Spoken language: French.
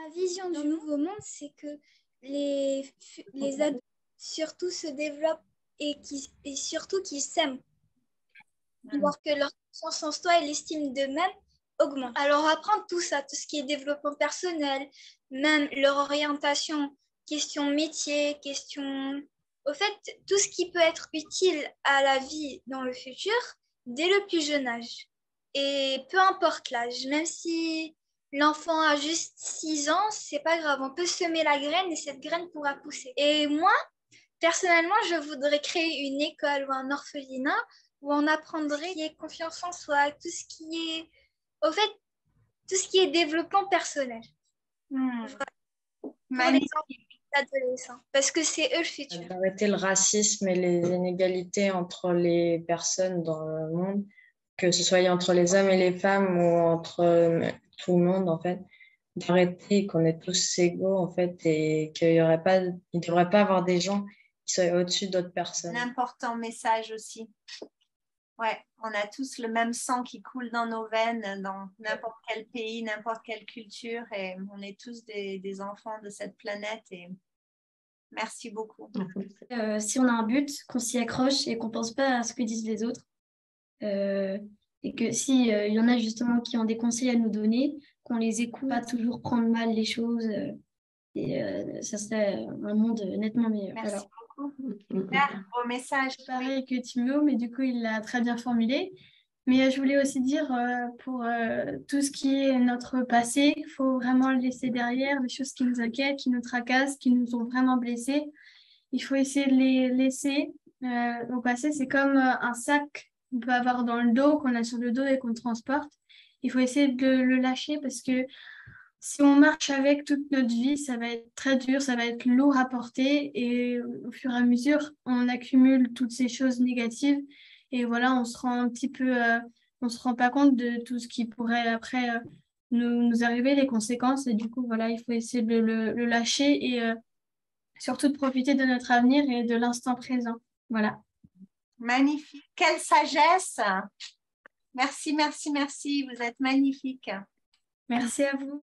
Ma vision du nouveau monde, c'est que les adultes surtout se développent et surtout qu'ils s'aiment. Voir que leur confiance en soi et l'estime d'eux-mêmes augmentent. Alors apprendre tout ça, tout ce qui est développement personnel, même leur orientation, question métier, question... Au fait, tout ce qui peut être utile à la vie dans le futur dès le plus jeune âge. Et peu importe l'âge, même si l'enfant a juste 6 ans, c'est pas grave, on peut semer la graine et cette graine pourra pousser. Et moi, personnellement, je voudrais créer une école ou un orphelinat où on apprendrait qui est confiance en soi, tout ce qui est, au fait, tout ce qui est développement personnel. Pour les adolescents, parce que c'est eux le futur. D'arrêter le racisme et les inégalités entre les personnes dans le monde, que ce soit entre les hommes et les femmes ou entre tout le monde, en fait. D'arrêter qu'on est tous égaux, en fait, et qu'il y aurait pas, il ne devrait pas avoir des gens qui soient au-dessus d'autres personnes. Un important message aussi. Ouais, on a tous le même sang qui coule dans nos veines, dans n'importe quel pays, n'importe quelle culture, et on est tous des enfants de cette planète. Et merci beaucoup. Si on a un but, qu'on s'y accroche et qu'on pense pas à ce que disent les autres, et que si il y en a justement qui ont des conseils à nous donner, qu'on les écoute, pas toujours prendre mal les choses, ça serait un monde nettement meilleur. Merci Voilà. beaucoup. Super, beau message. Pareil que Timo, mais du coup, il l'a très bien formulé. Mais je voulais aussi dire, pour tout ce qui est notre passé, il faut vraiment le laisser derrière, les choses qui nous inquiètent, qui nous tracassent, qui nous ont vraiment blessés. Il faut essayer de les laisser au passé. C'est comme un sac qu'on peut avoir dans le dos, qu'on a sur le dos et qu'on transporte. Il faut essayer de le lâcher parce que si on marche avec toute notre vie, ça va être très dur, ça va être lourd à porter et au fur et à mesure, on accumule toutes ces choses négatives et voilà, on se rend un petit peu, on se rend pas compte de tout ce qui pourrait après nous arriver, les conséquences et du coup, voilà, il faut essayer de le lâcher et surtout de profiter de notre avenir et de l'instant présent. Voilà. Magnifique. Quelle sagesse. Merci, merci, merci. Vous êtes magnifique. Merci à vous.